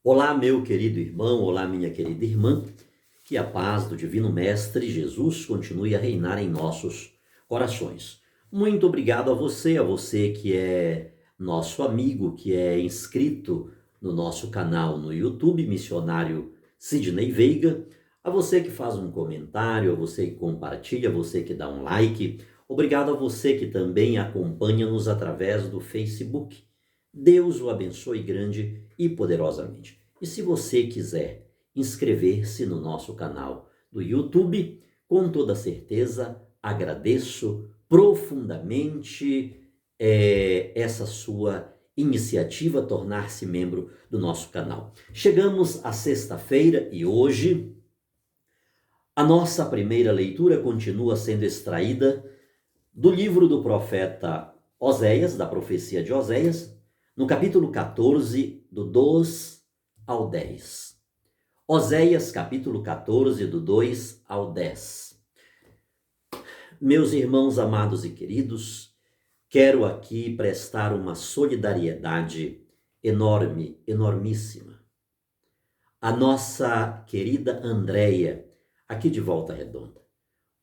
Olá, meu querido irmão, olá, minha querida irmã, que a paz do Divino Mestre Jesus continue a reinar em nossos corações. Muito obrigado a você que é nosso amigo, que é inscrito no nosso canal no YouTube, Missionário Sidney Veiga, a você que faz um comentário, a você que compartilha, a você que dá um like. Obrigado a você que também acompanha-nos através do Facebook. Deus o abençoe grande e poderosamente. E se você quiser inscrever-se no nosso canal do YouTube, com toda certeza agradeço profundamente essa sua iniciativa, tornar-se membro do nosso canal. Chegamos à sexta-feira e hoje a nossa primeira leitura continua sendo extraída do livro do profeta Oséias, da profecia de Oséias, no capítulo 14, do 2 ao 10. Oséias, capítulo 14, do 2 ao 10. Meus irmãos amados e queridos, quero aqui prestar uma solidariedade enorme, enormíssima. A nossa querida Andréia, aqui de Volta Redonda.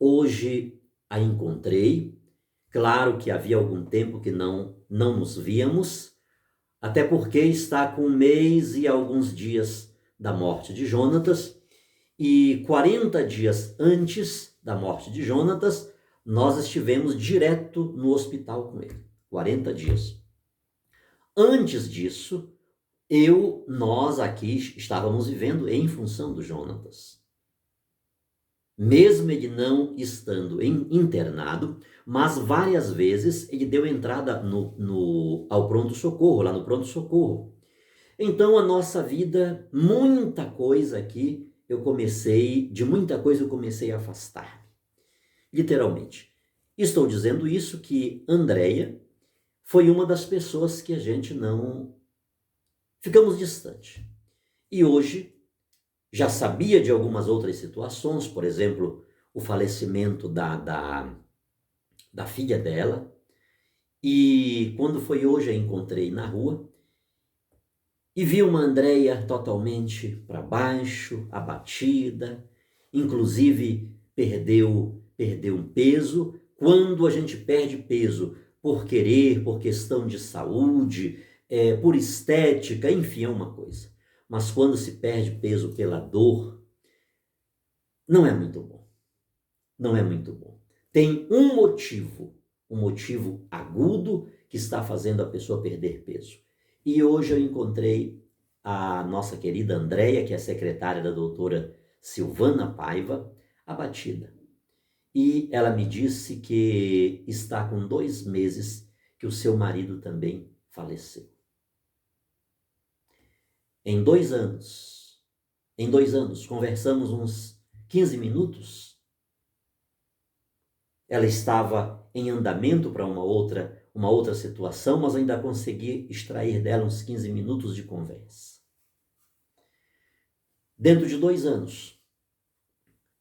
Hoje a encontrei. Claro que havia algum tempo que não nos víamos, até porque está com 1 mês e alguns dias da morte de Jonatas, e 40 dias antes da morte de Jonatas, nós estivemos direto no hospital com ele. 40 dias. Antes disso, nós aqui estávamos vivendo em função do Jonatas. Mesmo ele não estando internado, mas várias vezes ele deu entrada ao pronto-socorro, lá no pronto-socorro. Então a nossa vida, muita coisa aqui, de muita coisa eu comecei a afastar-me. Literalmente. Estou dizendo isso que Andréia foi uma das pessoas que a gente não... ficamos distante. E hoje já sabia de algumas outras situações, por exemplo, o falecimento da filha dela. E quando foi hoje, a encontrei na rua e vi uma Andréia totalmente para baixo, abatida, inclusive perdeu um peso. Quando a gente perde peso por querer, por questão de saúde, por estética, enfim, é uma coisa. Mas quando se perde peso pela dor, não é muito bom. Não é muito bom. Tem um motivo agudo que está fazendo a pessoa perder peso. E hoje eu encontrei a nossa querida Andréia, que é secretária da doutora Silvana Paiva, abatida. E ela me disse que está com 2 meses que o seu marido também faleceu. Em 2 anos, conversamos uns 15 minutos. Ela estava em andamento para uma outra situação, mas ainda consegui extrair dela uns 15 minutos de conversa. Dentro de 2 anos,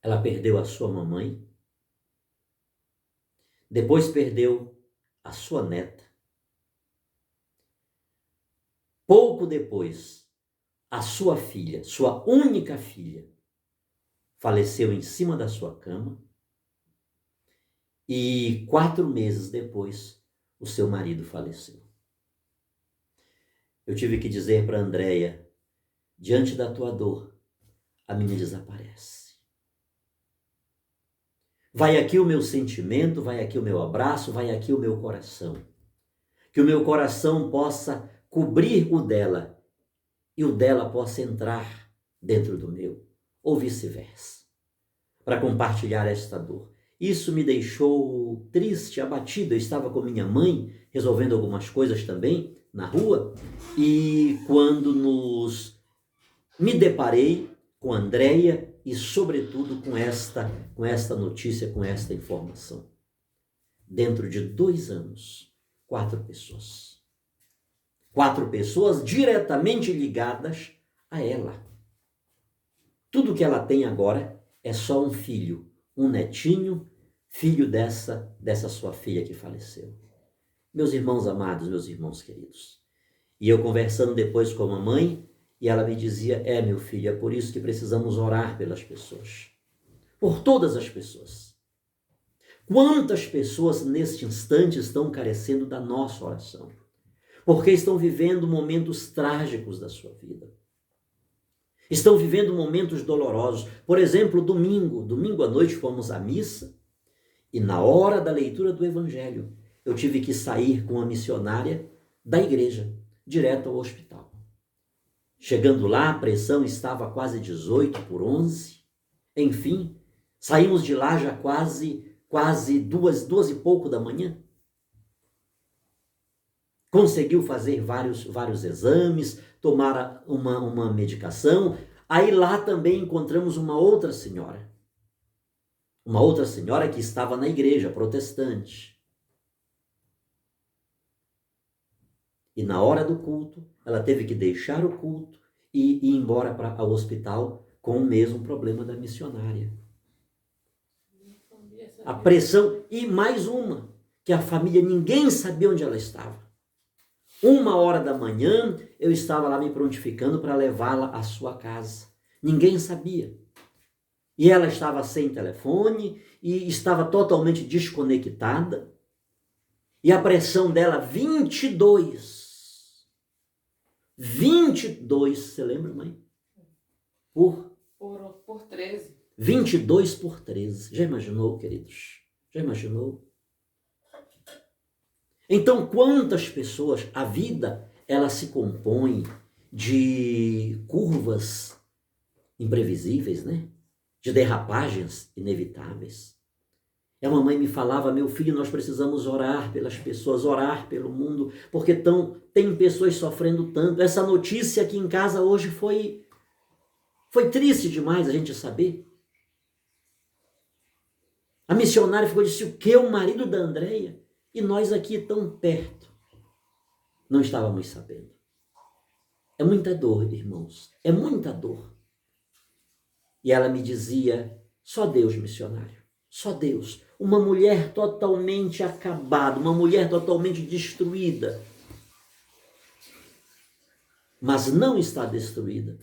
ela perdeu a sua mamãe, depois perdeu a sua neta. Pouco depois, a sua filha, sua única filha, faleceu em cima da sua cama. E 4 meses depois, o seu marido faleceu. Eu tive que dizer para Andréia, diante da tua dor, a minha desaparece. Vai aqui o meu sentimento, vai aqui o meu abraço, vai aqui o meu coração. Que o meu coração possa cobrir o dela e o dela possa entrar dentro do meu, ou vice-versa, para compartilhar esta dor. Isso me deixou triste, abatido. Eu estava com minha mãe resolvendo algumas coisas também na rua, e quando me deparei com Andréia e sobretudo com esta notícia, com esta informação. Dentro de 2 anos, 4 pessoas. 4 pessoas diretamente ligadas a ela. Tudo que ela tem agora é só um filho, um netinho, filho dessa sua filha que faleceu. Meus irmãos amados, meus irmãos queridos. E eu conversando depois com a mamãe, E ela me dizia, meu filho, é por isso que precisamos orar pelas pessoas. Por todas as pessoas. Quantas pessoas neste instante estão carecendo da nossa oração? Porque estão vivendo momentos trágicos da sua vida. Estão vivendo momentos dolorosos. Por exemplo, domingo à noite fomos à missa e na hora da leitura do Evangelho eu tive que sair com a missionária da igreja, direto ao hospital. Chegando lá, a pressão estava quase 18/11. Enfim, saímos de lá já quase duas e pouco da manhã. Conseguiu fazer vários exames, tomar uma medicação. Aí lá também encontramos uma outra senhora que estava na igreja protestante. E na hora do culto, ela teve que deixar o culto e ir embora para o hospital com o mesmo problema da missionária. A pressão, e mais uma, que a família, ninguém sabia onde ela estava. 1h da manhã, eu estava lá me prontificando para levá-la à sua casa. Ninguém sabia. E ela estava sem telefone e estava totalmente desconectada. E a pressão dela, 22. 22, você lembra, mãe? Por 13. 22/13. Já imaginou, queridos? Já imaginou? Então, quantas pessoas, a vida, ela se compõe de curvas imprevisíveis, né? De derrapagens inevitáveis. E a mamãe me falava, meu filho, nós precisamos orar pelas pessoas, orar pelo mundo, porque tem pessoas sofrendo tanto. Essa notícia aqui em casa hoje foi triste demais a gente saber. A missionária disse, o que? O marido da Andréia? E nós aqui tão perto, não estávamos sabendo. É muita dor, irmãos, é muita dor. E ela me dizia, só Deus, missionário, só Deus. Uma mulher totalmente acabada, uma mulher totalmente destruída. Mas não está destruída,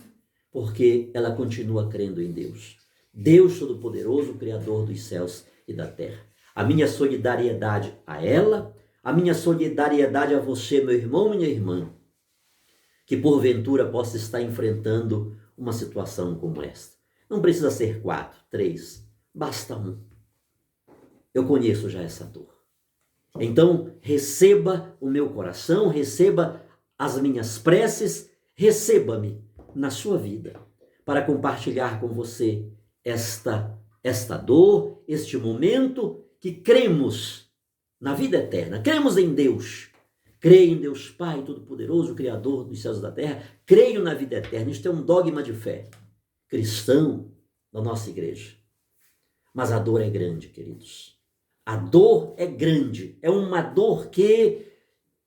porque ela continua crendo em Deus. Deus Todo-Poderoso, Criador dos céus e da terra. A minha solidariedade a ela, a minha solidariedade a você, meu irmão, minha irmã, que porventura possa estar enfrentando uma situação como esta. Não precisa ser 4, 3, basta 1. Eu conheço já essa dor. Então, receba o meu coração, receba as minhas preces, receba-me na sua vida, para compartilhar com você esta dor, este momento que cremos na vida eterna, cremos em Deus, creio em Deus Pai Todo-Poderoso, Criador dos céus e da terra, creio na vida eterna. Isto é um dogma de fé cristão da nossa igreja. Mas a dor é grande, queridos. A dor é grande, é uma dor que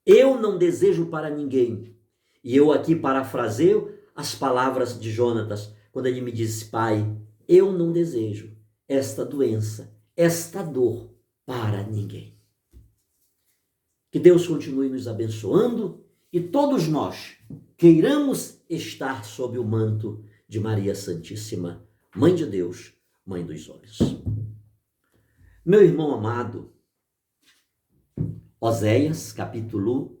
eu não desejo para ninguém. E eu aqui parafraseio as palavras de Jonatas, quando ele me disse, pai, eu não desejo esta doença, esta dor para ninguém. Que Deus continue nos abençoando e todos nós queiramos estar sob o manto de Maria Santíssima, Mãe de Deus, Mãe dos olhos. Meu irmão amado, Oséias capítulo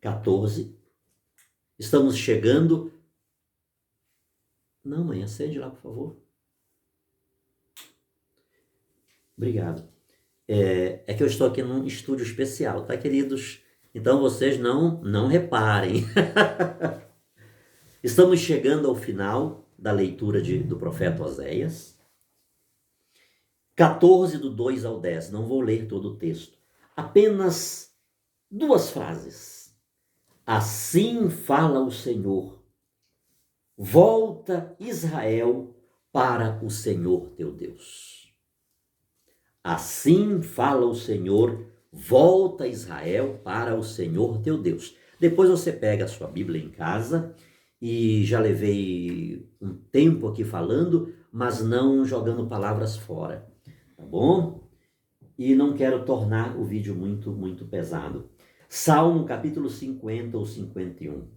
14. Estamos chegando. Não, mãe, acende lá, por favor. Obrigado. É que eu estou aqui num estúdio especial, tá, queridos? Então vocês não reparem. Estamos chegando ao final da leitura do profeta Oséias. 14, do 2 ao 10. Não vou ler todo o texto. Apenas 2 frases. Assim fala o Senhor. Volta, Israel, para o Senhor teu Deus. Assim fala o Senhor, volta, Israel, para o Senhor teu Deus. Depois você pega a sua Bíblia em casa, e já levei um tempo aqui falando, mas não jogando palavras fora, tá bom? E não quero tornar o vídeo muito pesado. Salmo capítulo 50 ou 51.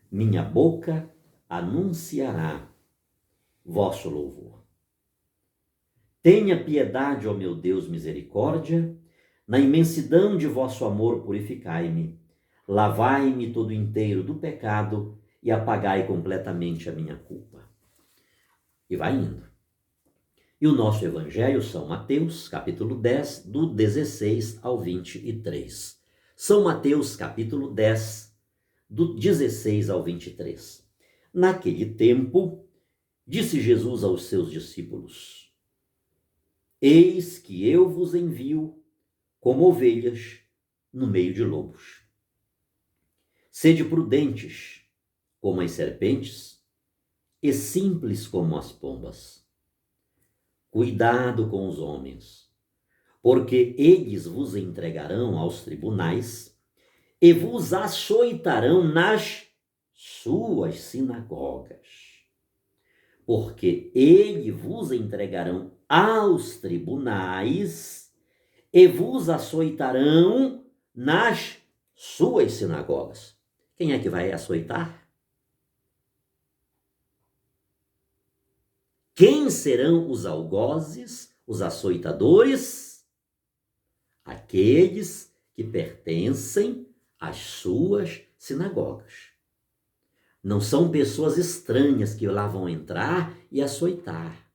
Minha boca anunciará vosso louvor. Tenha piedade, ó meu Deus, misericórdia, na imensidão de vosso amor purificai-me, lavai-me todo inteiro do pecado e apagai completamente a minha culpa. E vai indo. E o nosso evangelho, São Mateus, capítulo 10, do 16 ao 23. São Mateus, capítulo 10, do 16 ao 23. Naquele tempo, disse Jesus aos seus discípulos: Eis que eu vos envio como ovelhas no meio de lobos. Sede prudentes como as serpentes e simples como as pombas. Cuidado com os homens, porque eles vos entregarão aos tribunais e vos açoitarão nas suas sinagogas. Porque eles vos entregarão aos tribunais e vos açoitarão nas suas sinagogas. Quem é que vai açoitar? Quem serão os algozes, os açoitadores? Aqueles que pertencem às suas sinagogas. Não são pessoas estranhas que lá vão entrar e açoitar.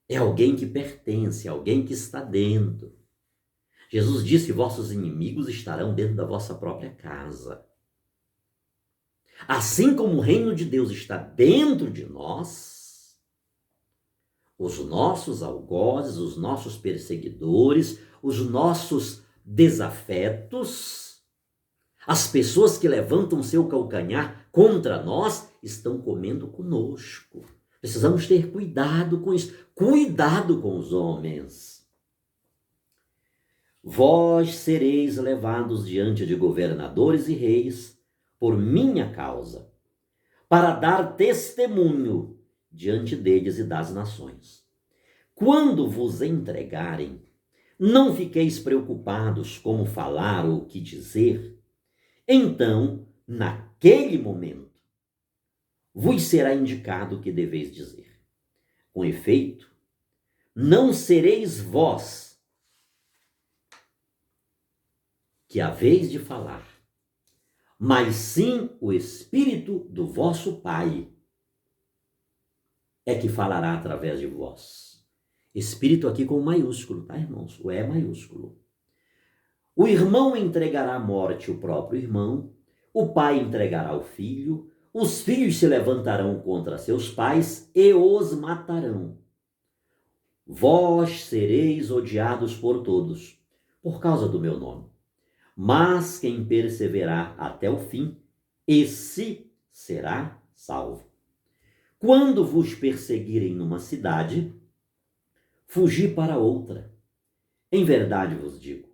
É alguém que pertence, alguém que está dentro. Jesus disse: vossos inimigos estarão dentro da vossa própria casa. Assim como o reino de Deus está dentro de nós, os nossos algozes, os nossos perseguidores, os nossos desafetos, as pessoas que levantam seu calcanhar contra nós, estão comendo conosco. Precisamos ter cuidado com isso. Cuidado com os homens. Vós sereis levados diante de governadores e reis por minha causa, para dar testemunho diante deles e das nações. Quando vos entregarem, não fiqueis preocupados como falar ou o que dizer. Então, naquele momento, vos será indicado o que deveis dizer. Com efeito, não sereis vós que haveis de falar, mas sim o Espírito do vosso Pai é que falará através de vós. Espírito aqui com maiúsculo, tá, irmãos? O é maiúsculo. O irmão entregará à morte o próprio irmão, o pai entregará o filho, os filhos se levantarão contra seus pais e os matarão. Vós sereis odiados por todos, por causa do meu nome. Mas quem perseverar até o fim, esse será salvo. Quando vos perseguirem numa cidade, fugi para outra. Em verdade vos digo,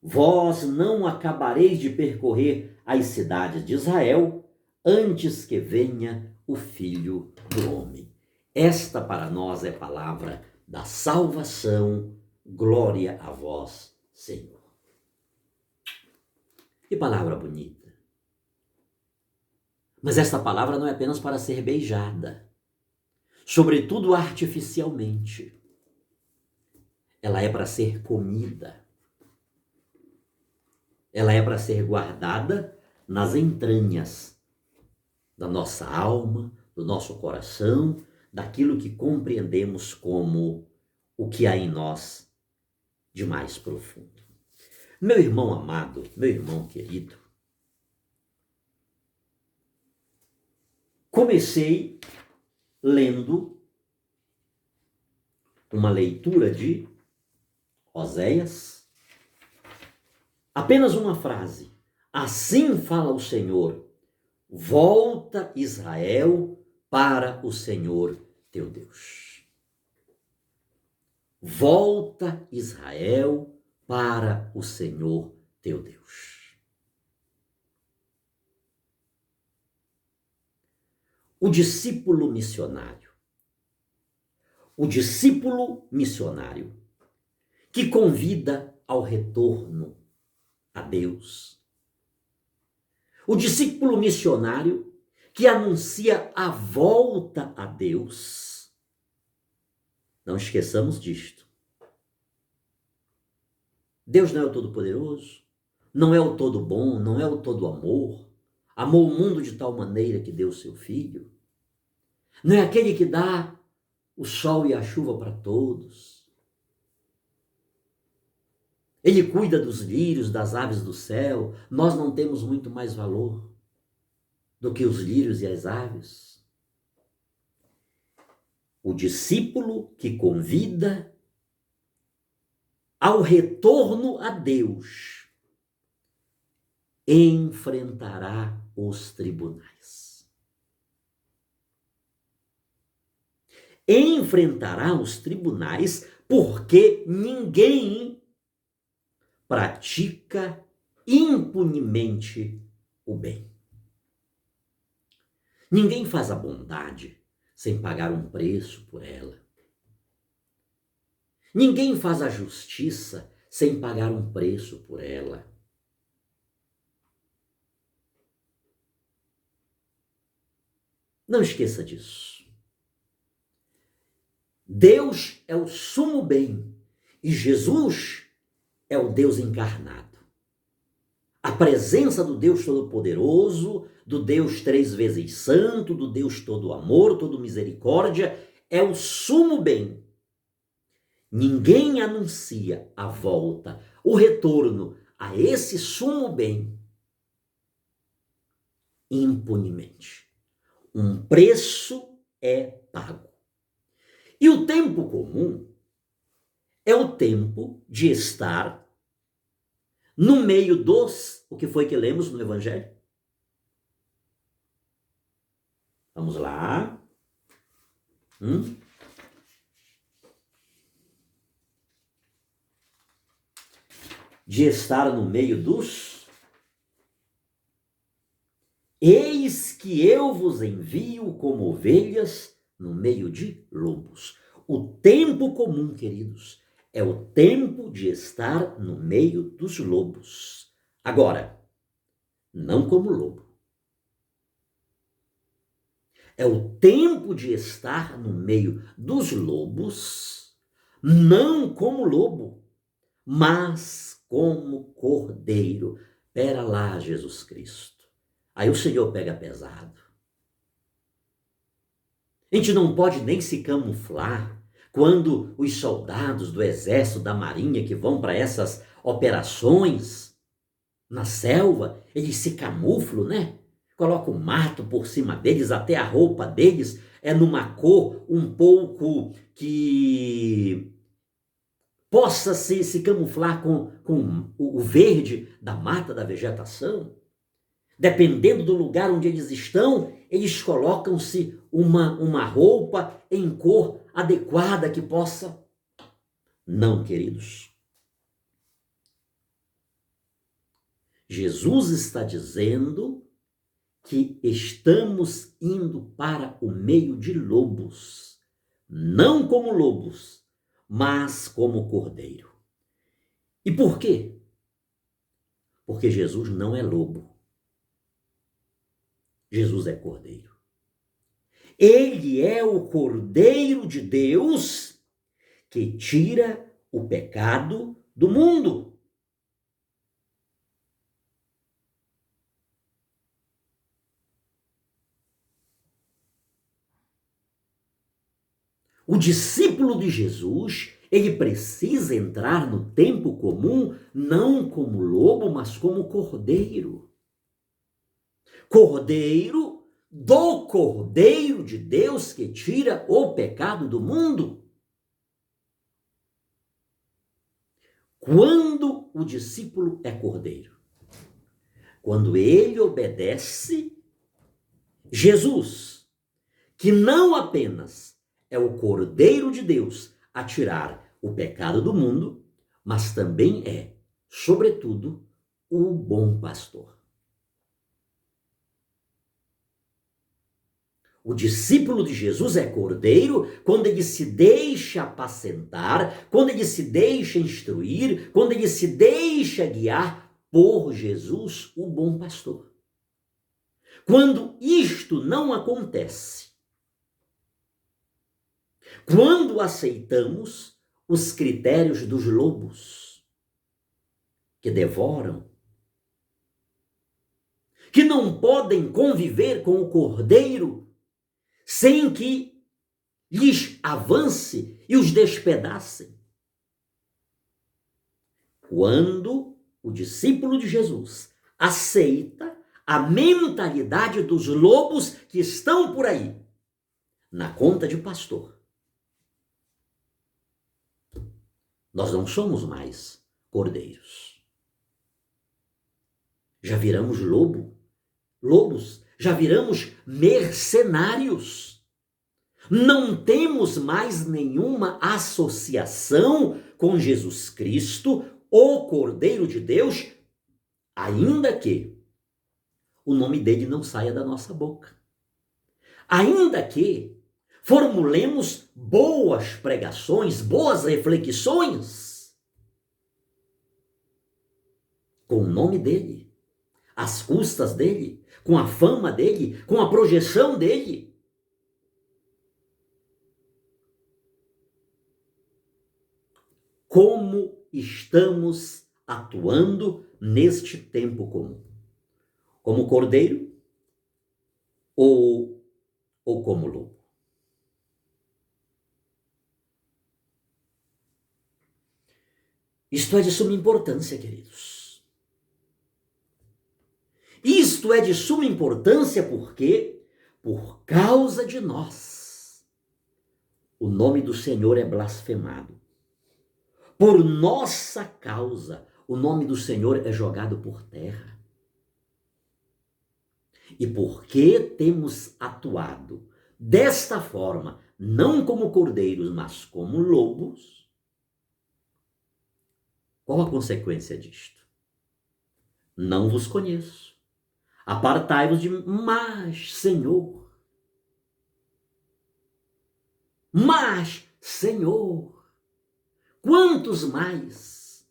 vós não acabareis de percorrer as cidades de Israel antes que venha o Filho do Homem. Esta para nós é palavra da salvação. Glória a vós, Senhor. Que palavra bonita. Mas esta palavra não é apenas para ser beijada, sobretudo artificialmente. Ela é para ser comida. Ela é para ser guardada nas entranhas da nossa alma, do nosso coração, daquilo que compreendemos como o que há em nós de mais profundo. Meu irmão amado, meu irmão querido, comecei lendo uma leitura de Oséias, apenas uma frase: assim fala o Senhor, volta Israel para o Senhor teu Deus. Volta Israel para o Senhor teu Deus. O discípulo missionário. O discípulo missionário que convida ao retorno, a Deus. O discípulo missionário que anuncia a volta a Deus. Não esqueçamos disto. Deus não é o Todo-Poderoso, não é o Todo-Bom, não é o Todo-Amor. Amou o mundo de tal maneira que deu seu Filho. Não é aquele que dá o sol e a chuva para todos. Ele cuida dos lírios, das aves do céu. Nós não temos muito mais valor do que os lírios e as aves. O discípulo que convida ao retorno a Deus enfrentará os tribunais. Enfrentará os tribunais porque ninguém pratica impunemente o bem. Ninguém faz a bondade sem pagar um preço por ela. Ninguém faz a justiça sem pagar um preço por ela. Não esqueça disso. Deus é o sumo bem e Jesus é o Deus encarnado. A presença do Deus Todo-Poderoso, do Deus três vezes santo, do Deus todo amor, todo misericórdia, é o sumo bem. Ninguém anuncia a volta, o retorno a esse sumo bem impunemente. Um preço é pago. E o tempo comum é o tempo de estar no meio dos... O que foi que lemos no Evangelho? Vamos lá. De estar no meio dos... Eis que eu vos envio como ovelhas no meio de lobos. O tempo comum, queridos, é o tempo de estar no meio dos lobos. Agora, não como lobo. É o tempo de estar no meio dos lobos, não como lobo, mas como cordeiro. Pera lá, Jesus Cristo. Aí o Senhor pega pesado. A gente não pode nem se camuflar quando os soldados do exército, da marinha que vão para essas operações na selva, eles se camuflam, né? Colocam mato por cima deles, até a roupa deles é numa cor um pouco que possa se camuflar com o verde da mata, da vegetação. Dependendo do lugar onde eles estão, eles colocam-se uma roupa em cor adequada que possa... Não, queridos. Jesus está dizendo que estamos indo para o meio de lobos, não como lobos, mas como cordeiro. E por quê? Porque Jesus não é lobo. Jesus é cordeiro. Ele é o Cordeiro de Deus que tira o pecado do mundo. O discípulo de Jesus, ele precisa entrar no tempo comum não como lobo, mas como cordeiro. Cordeiro do Cordeiro de Deus que tira o pecado do mundo. Quando o discípulo é cordeiro? Quando ele obedece Jesus, que não apenas é o Cordeiro de Deus a tirar o pecado do mundo, mas também é, sobretudo, o bom pastor. O discípulo de Jesus é cordeiro quando ele se deixa apacentar, quando ele se deixa instruir, quando ele se deixa guiar por Jesus, o bom pastor. Quando isto não acontece, quando aceitamos os critérios dos lobos que devoram, que não podem conviver com o cordeiro sem que lhes avance e os despedacem. Quando o discípulo de Jesus aceita a mentalidade dos lobos que estão por aí, na conta de pastor, nós não somos mais cordeiros. Já viramos lobos, já viramos mercenários. Não temos mais nenhuma associação com Jesus Cristo, o Cordeiro de Deus, ainda que o nome dele não saia da nossa boca. Ainda que formulemos boas pregações, boas reflexões com o nome dele, às custas dele, com a fama dele, com a projeção dele. Como estamos atuando neste tempo comum? Como cordeiro ou como lobo? Isto é de suma importância, queridos. Isto é de suma importância porque, por causa de nós, o nome do Senhor é blasfemado. Por nossa causa, o nome do Senhor é jogado por terra. E porque temos atuado desta forma, não como cordeiros, mas como lobos, qual a consequência disto? Não vos conheço. Apartai-vos de mim. Mas, Senhor, quantos mais?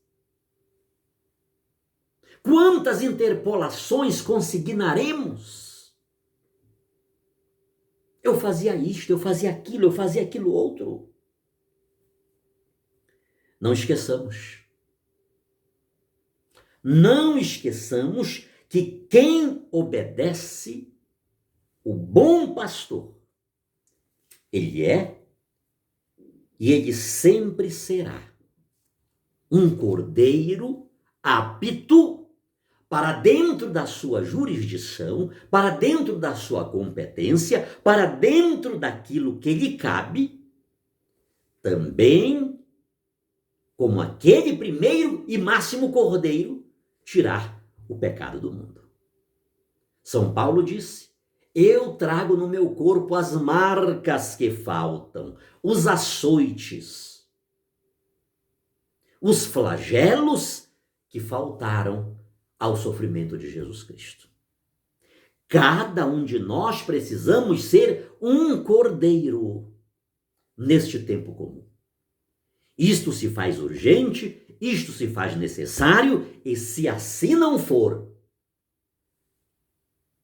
Quantas interpolações consignaremos? Eu fazia isto, eu fazia aquilo outro. Não esqueçamos que quem obedece o bom pastor, ele é e ele sempre será um cordeiro apto para dentro da sua jurisdição, para dentro da sua competência, para dentro daquilo que lhe cabe, também como aquele primeiro e máximo cordeiro, tirar o pecado do mundo. São Paulo disse: eu trago no meu corpo as marcas que faltam, os açoites, os flagelos que faltaram ao sofrimento de Jesus Cristo. Cada um de nós precisamos ser um cordeiro neste tempo comum. Isto se faz urgente, isto se faz necessário, e se assim não for,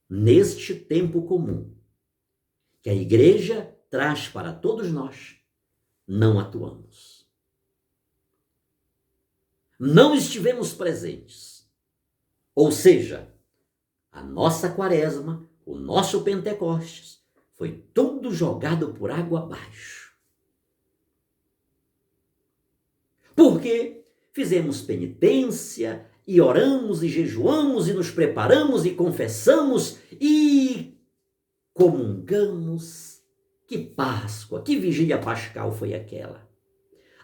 neste tempo comum, que a igreja traz para todos nós, não atuamos. Não estivemos presentes. Ou seja, a nossa quaresma, o nosso Pentecostes, foi tudo jogado por água abaixo. Porque fizemos penitência, e oramos, e jejuamos, e nos preparamos, e confessamos, e comungamos. Que Páscoa, que vigília pascal foi aquela?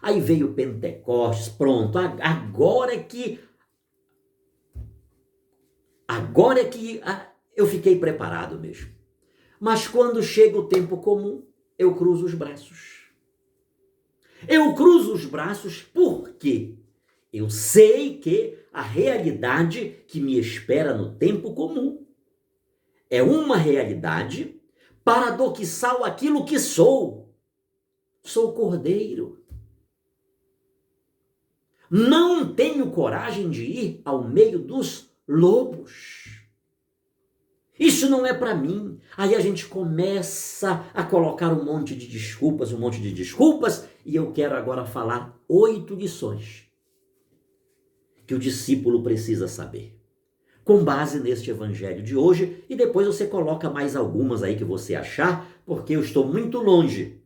Aí veio o Pentecostes, pronto, agora é que eu fiquei preparado mesmo. Mas quando chega o tempo comum, eu cruzo os braços. Eu cruzo os braços porque eu sei que a realidade que me espera no tempo comum é uma realidade paradoxal àquilo que sou. Sou cordeiro. Não tenho coragem de ir ao meio dos lobos. Isso não é para mim. Aí a gente começa a colocar um monte de desculpas, e eu quero agora falar 8 lições que o discípulo precisa saber, com base neste evangelho de hoje, e depois você coloca mais algumas aí que você achar, porque eu estou muito longe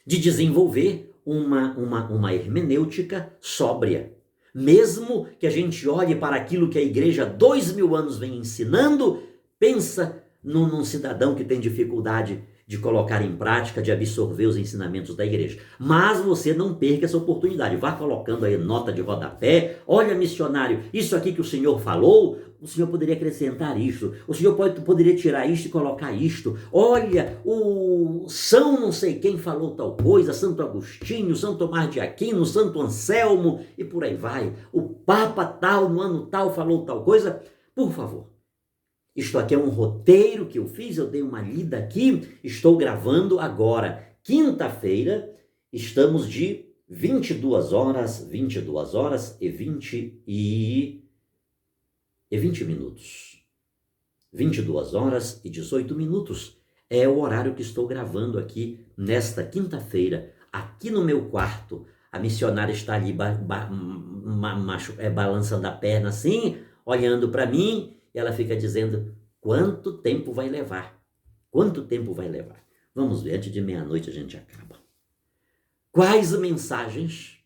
de desenvolver uma hermenêutica sóbria. Mesmo que a gente olhe para aquilo que a igreja há 2000 anos vem ensinando, pensa num cidadão que tem dificuldade de colocar em prática, de absorver os ensinamentos da igreja. Mas você não perca essa oportunidade. Vá colocando aí nota de rodapé. Olha, missionário, isso aqui que o senhor falou, o senhor poderia acrescentar isto. O senhor poderia tirar isto e colocar isto. Olha, o São não sei quem falou tal coisa, Santo Agostinho, São Tomás de Aquino, Santo Anselmo, e por aí vai. O Papa tal, no ano tal, falou tal coisa. Por favor. Isto aqui é um roteiro que eu fiz, eu dei uma lida aqui, estou gravando agora, quinta-feira, estamos de 22 horas e 20 minutos. 22 horas e 18 minutos é o horário que estou gravando aqui nesta quinta-feira, aqui no meu quarto. A missionária está ali balançando a perna assim, olhando para mim, e ela fica dizendo: quanto tempo vai levar? Quanto tempo vai levar? Vamos ver, antes de meia-noite a gente acaba. Quais mensagens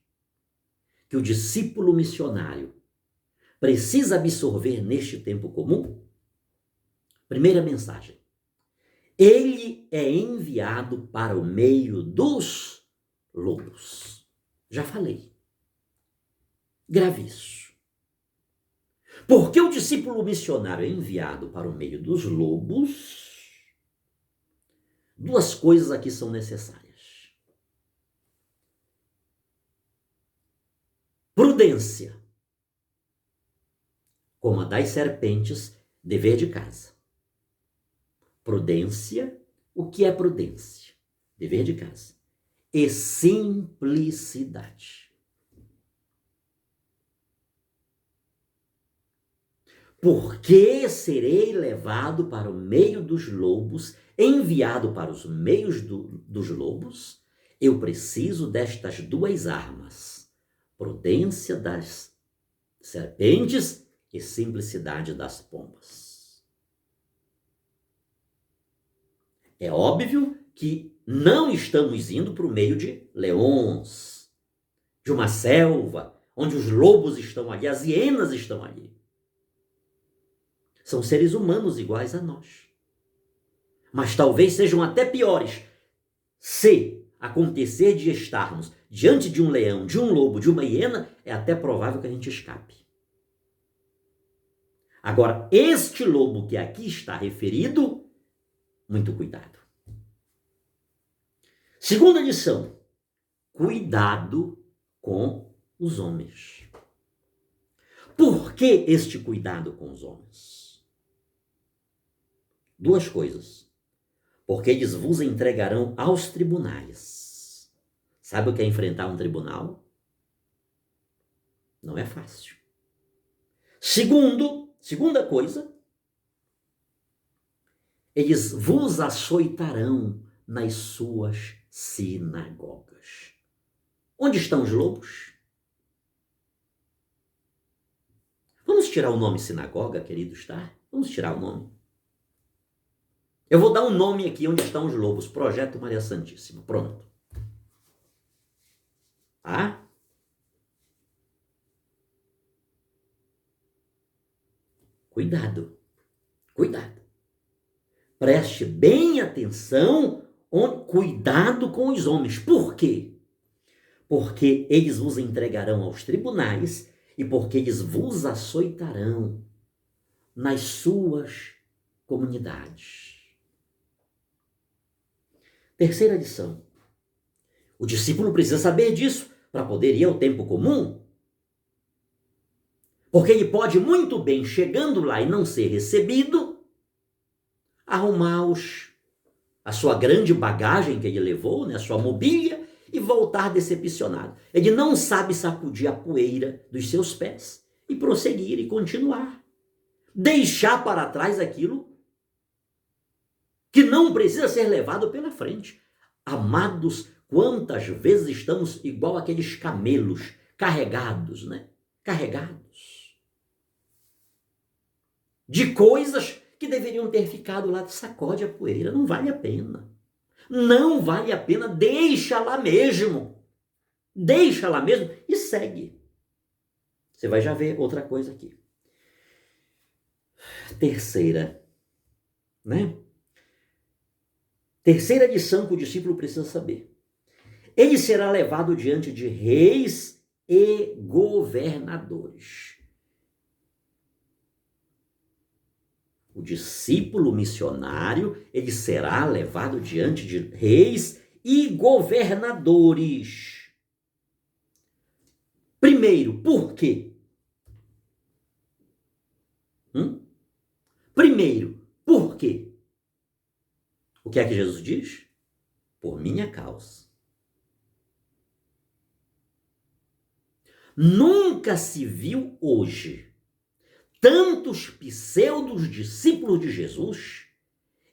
que o discípulo missionário precisa absorver neste tempo comum? Primeira mensagem: ele é enviado para o meio dos lobos. Já falei. Grave isso. Porque o discípulo missionário é enviado para o meio dos lobos, 2 coisas aqui são necessárias. Prudência, como a das serpentes, dever de casa. Prudência, o que é prudência? Dever de casa. E simplicidade. Porque serei levado para o meio dos lobos, enviado para os meios dos lobos, eu preciso destas 2 armas: prudência das serpentes e simplicidade das pombas. É óbvio que não estamos indo para o meio de leões, de uma selva, onde os lobos estão ali, as hienas estão ali. São seres humanos iguais a nós. Mas talvez sejam até piores. Se acontecer de estarmos diante de um leão, de um lobo, de uma hiena, é até provável que a gente escape. Agora, este lobo que aqui está referido, muito cuidado. Segunda lição: cuidado com os homens. Por que este cuidado com os homens? 2 coisas. Porque eles vos entregarão aos tribunais. Sabe o que é enfrentar um tribunal? Não é fácil. Segunda coisa, eles vos açoitarão nas suas sinagogas. Onde estão os lobos? Vamos tirar o nome sinagoga, queridos, tá? Vamos tirar o nome. Eu vou dar um nome aqui onde estão os lobos. Projeto Maria Santíssima. Pronto. Ah? Cuidado. Cuidado. Preste bem atenção. Cuidado com os homens. Por quê? Porque eles vos entregarão aos tribunais e porque eles vos açoitarão nas suas comunidades. Terceira lição: o discípulo precisa saber disso para poder ir ao tempo comum. Porque ele pode muito bem, chegando lá e não ser recebido, arrumar a sua grande bagagem que ele levou, né, a sua mobília, e voltar decepcionado. Ele não sabe sacudir a poeira dos seus pés e prosseguir e continuar. Deixar para trás aquilo que não precisa ser levado pela frente. Amados, quantas vezes estamos igual aqueles camelos carregados, né? Carregados de coisas que deveriam ter ficado lá. Sacode a poeira, não vale a pena. Não vale a pena, deixa lá mesmo. Deixa lá mesmo e segue. Você vai já ver outra coisa aqui. Terceira, né? Terceira lição que o discípulo precisa saber. Ele será levado diante de reis e governadores. O discípulo missionário, ele será levado diante de reis e governadores. Primeiro, por quê? Primeiro, por quê? O que é que Jesus diz? Por minha causa. Nunca se viu hoje tantos pseudos discípulos de Jesus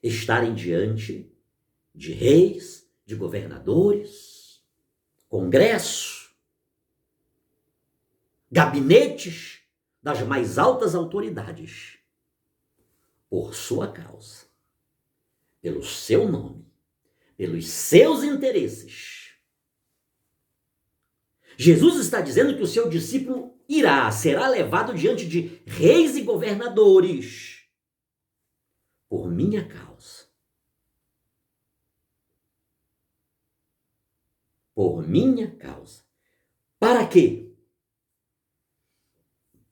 estarem diante de reis, de governadores, congresso, gabinetes das mais altas autoridades, por sua causa, pelo seu nome, pelos seus interesses. Jesus está dizendo que o seu discípulo será levado diante de reis e governadores por minha causa. Por minha causa. Para quê?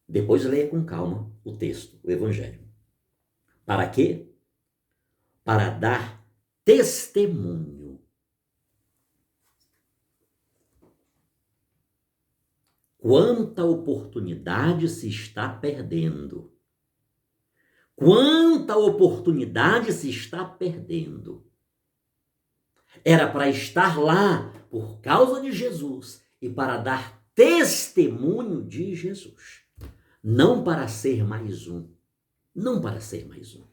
Depois leia com calma o texto, o Evangelho. Para quê? Para dar testemunho. Quanta oportunidade se está perdendo. Quanta oportunidade se está perdendo. Era para estar lá por causa de Jesus e para dar testemunho de Jesus. Não para ser mais um. Não para ser mais um.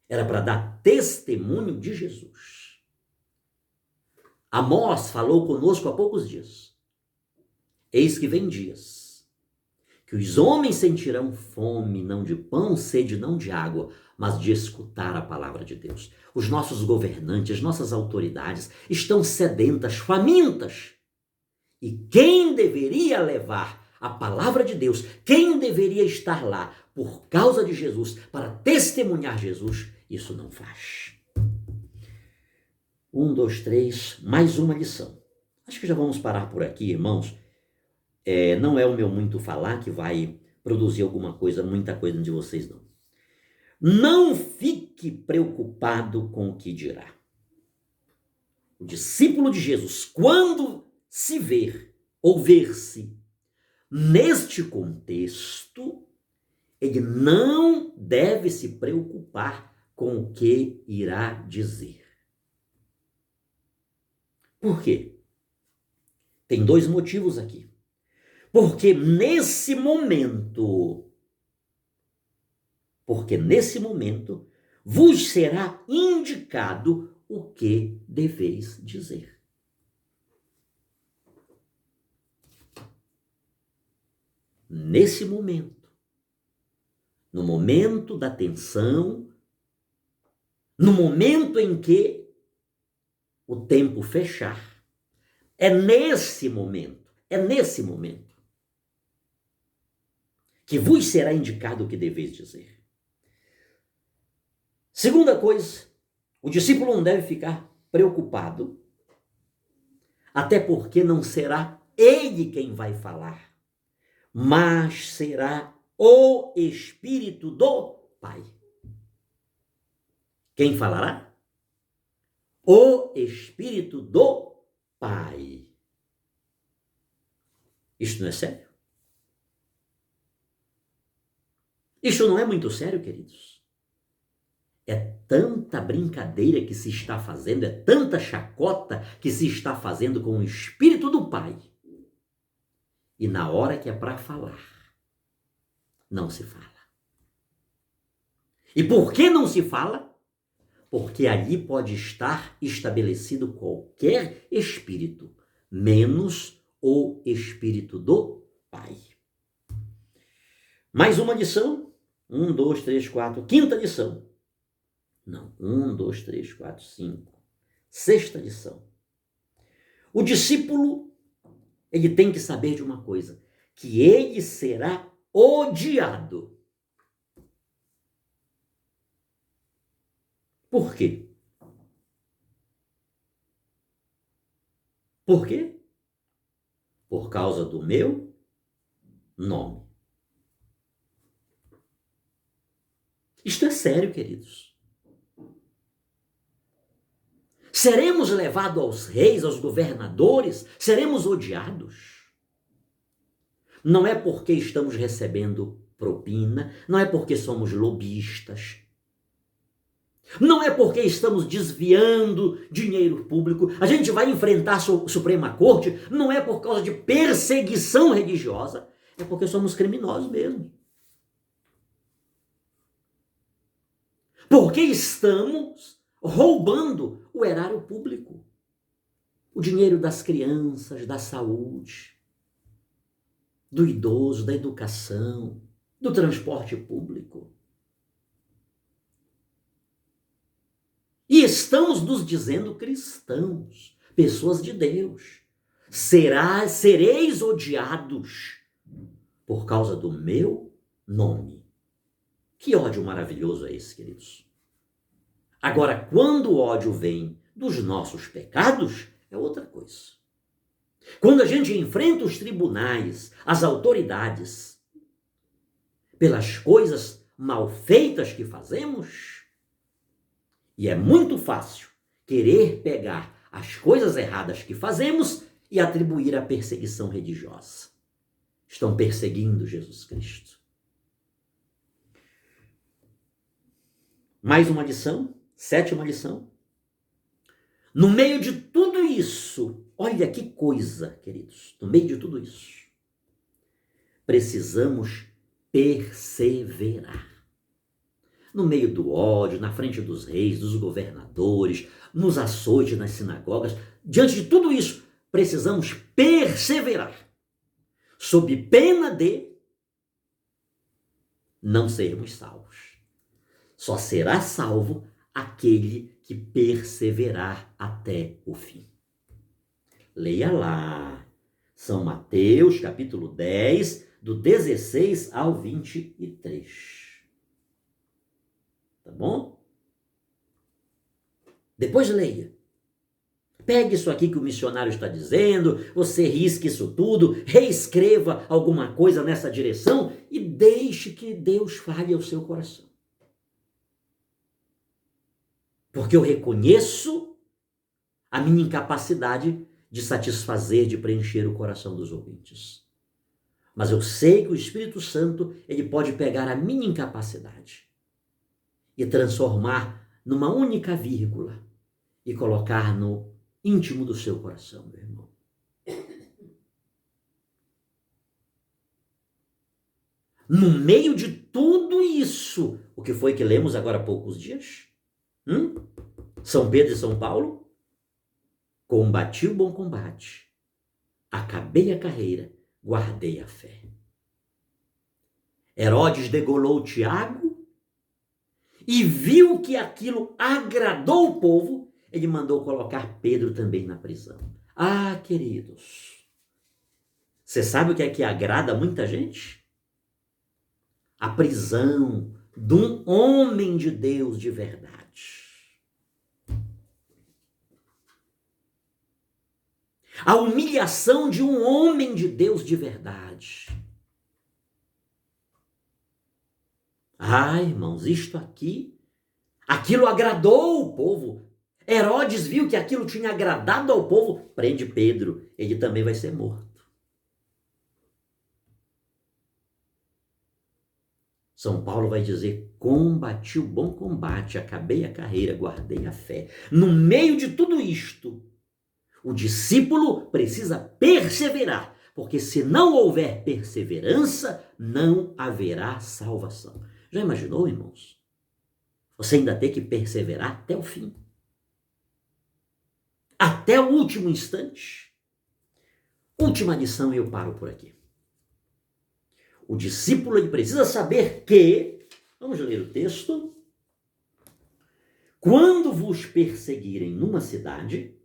Era para dar testemunho de Jesus. Amós falou conosco há poucos dias. Eis que vem dias, que os homens sentirão fome, não de pão, sede, não de água, mas de escutar a palavra de Deus. Os nossos governantes, as nossas autoridades estão sedentas, famintas. E quem deveria levar a palavra de Deus, quem deveria estar lá por causa de Jesus, para testemunhar Jesus, isso não faz. 1, 2, 3, mais uma lição. Acho que já vamos parar por aqui, irmãos. Não é o meu muito falar que vai produzir muita coisa de vocês, não. Não fique preocupado com o que dirá. O discípulo de Jesus, quando se ver ou ver-se neste contexto, ele não deve se preocupar com o que irá dizer. Por quê? Tem 2 motivos aqui. Porque nesse momento vos será indicado o que deveis dizer. Nesse momento, no momento da tensão, no momento em que o tempo fechar, é nesse momento que vos será indicado o que deveis dizer. Segunda coisa, o discípulo não deve ficar preocupado, até porque não será ele quem vai falar, mas será o Espírito do Pai. Quem falará? O Espírito do Pai. Isto não é sério? Isso não é muito sério, queridos? É tanta brincadeira que se está fazendo, é tanta chacota que se está fazendo com o Espírito do Pai. E na hora que é para falar, não se fala. E por que não se fala? Porque ali pode estar estabelecido qualquer espírito, menos o Espírito do Pai. Mais uma lição. 1, 2, 3, 4. Quinta lição. Não. 1, 2, 3, 4, 5. Sexta lição. O discípulo, ele tem que saber de uma coisa, que ele será odiado. Por quê? Por quê? Por causa do meu nome. Isto é sério, queridos. Seremos levados aos reis, aos governadores, seremos odiados. Não é porque estamos recebendo propina, não é porque somos lobistas, não é porque estamos desviando dinheiro público, a gente vai enfrentar a Suprema Corte, não é por causa de perseguição religiosa, é porque somos criminosos mesmo. Porque estamos roubando o erário público, o dinheiro das crianças, da saúde, do idoso, da educação, do transporte público. E estamos nos dizendo cristãos, pessoas de Deus. Sereis odiados por causa do meu nome. Que ódio maravilhoso é esse, queridos? Agora, quando o ódio vem dos nossos pecados, é outra coisa. Quando a gente enfrenta os tribunais, as autoridades, pelas coisas mal feitas que fazemos, e é muito fácil querer pegar as coisas erradas que fazemos e atribuir à perseguição religiosa. Estão perseguindo Jesus Cristo. Mais uma lição, sétima lição. No meio de tudo isso, olha que coisa, queridos, no meio de tudo isso, precisamos perseverar. No meio do ódio, na frente dos reis, dos governadores, nos açoites, nas sinagogas, diante de tudo isso, precisamos perseverar, sob pena de não sermos salvos. Só será salvo aquele que perseverar até o fim. Leia lá, São Mateus, capítulo 10, do 16 ao 23. Tá bom? Depois leia. Pegue isso aqui que o missionário está dizendo, você risque isso tudo, reescreva alguma coisa nessa direção e deixe que Deus fale ao seu coração. Porque eu reconheço a minha incapacidade de satisfazer, de preencher o coração dos ouvintes. Mas eu sei que o Espírito Santo, ele pode pegar a minha incapacidade e transformar numa única vírgula e colocar no íntimo do seu coração, meu irmão. No meio de tudo isso, o que foi que lemos agora há poucos dias? São Pedro e São Paulo? Combati o bom combate, acabei a carreira, guardei a fé. Herodes degolou Tiago e viu que aquilo agradou o povo, ele mandou colocar Pedro também na prisão. Ah, queridos, você sabe o que é que agrada muita gente? A prisão de um homem de Deus de verdade. A humilhação de um homem de Deus de verdade. Ah, irmãos, aquilo agradou o povo. Herodes viu que aquilo tinha agradado ao povo, prende Pedro, ele também vai ser morto. São Paulo vai dizer: combati o bom combate, acabei a carreira, guardei a fé. No meio de tudo isto, o discípulo precisa perseverar, porque se não houver perseverança, não haverá salvação. Já imaginou, irmãos? Você ainda tem que perseverar até o fim. Até o último instante. Última lição e eu paro por aqui. O discípulo ele precisa saber que, vamos ler o texto, quando vos perseguirem numa cidade,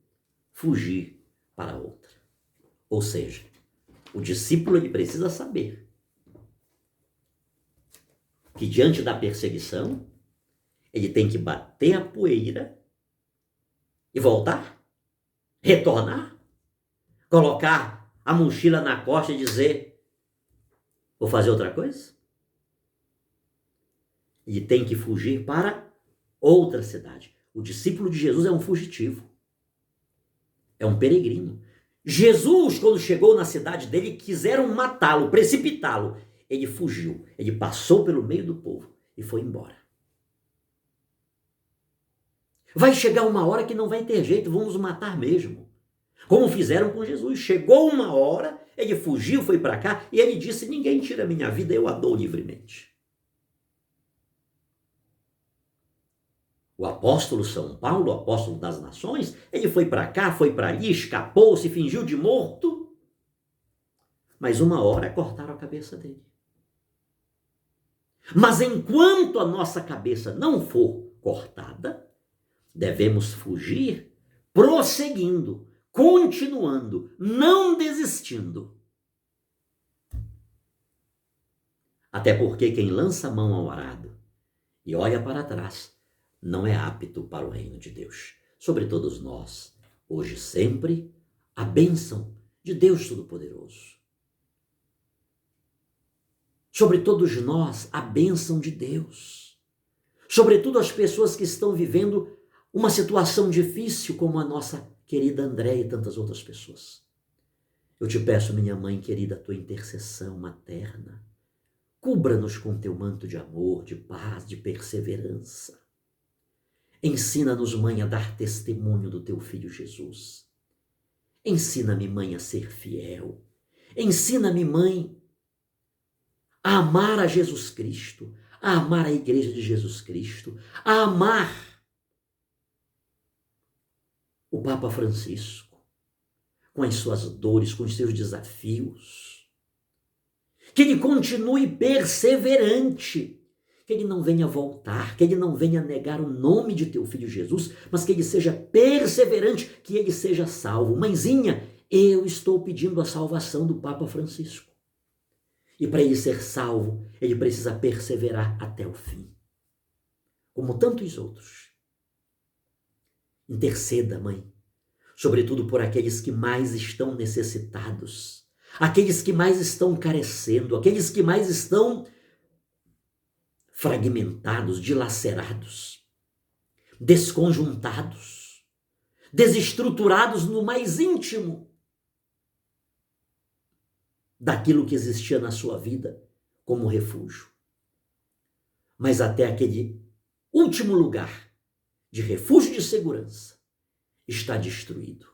fugir para outra. Ou seja, o discípulo ele precisa saber que diante da perseguição, ele tem que bater a poeira e voltar, retornar, colocar a mochila na costa e dizer: vou fazer outra coisa? Ele tem que fugir para outra cidade. O discípulo de Jesus é um fugitivo. É um peregrino. Jesus, quando chegou na cidade dele, quiseram matá-lo, precipitá-lo. Ele fugiu. Ele passou pelo meio do povo e foi embora. Vai chegar uma hora que não vai ter jeito, vão nos matar mesmo. Como fizeram com Jesus. Chegou uma hora, ele fugiu, foi para cá e ele disse: ninguém tira minha vida, eu a dou livremente. O apóstolo São Paulo, o apóstolo das nações, ele foi para cá, foi para ali, escapou, se fingiu de morto. Mas uma hora cortaram a cabeça dele. Mas enquanto a nossa cabeça não for cortada, devemos fugir, prosseguindo, continuando, não desistindo. Até porque quem lança a mão ao arado e olha para trás, não é apto para o reino de Deus. Sobre todos nós, hoje e sempre, a bênção de Deus Todo-Poderoso. Sobre todos nós, a bênção de Deus. Sobretudo as pessoas que estão vivendo uma situação difícil, como a nossa querida Andréia e tantas outras pessoas. Eu te peço, minha mãe querida, a tua intercessão materna. Cubra-nos com teu manto de amor, de paz, de perseverança. Ensina-nos, mãe, a dar testemunho do teu filho Jesus. Ensina-me, mãe, a ser fiel. Ensina-me, mãe, a amar a Jesus Cristo, a amar a igreja de Jesus Cristo, a amar o Papa Francisco, com as suas dores, com os seus desafios. Que ele continue perseverante, que ele não venha voltar, que ele não venha negar o nome de teu filho Jesus, mas que ele seja perseverante, que ele seja salvo. Mãezinha, eu estou pedindo a salvação do Papa Francisco. E para ele ser salvo, ele precisa perseverar até o fim. Como tantos outros. Interceda, mãe, sobretudo por aqueles que mais estão necessitados, aqueles que mais estão carecendo, aqueles que mais estão fragmentados, dilacerados, desconjuntados, desestruturados no mais íntimo daquilo que existia na sua vida como refúgio. Mas até aquele último lugar de refúgio de segurança está destruído.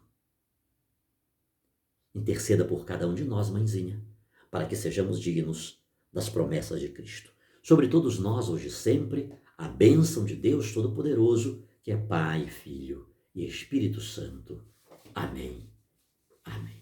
Interceda por cada um de nós, mãezinha, para que sejamos dignos das promessas de Cristo. Sobre todos nós, hoje e sempre, a bênção de Deus Todo-Poderoso, que é Pai, Filho e Espírito Santo. Amém. Amém.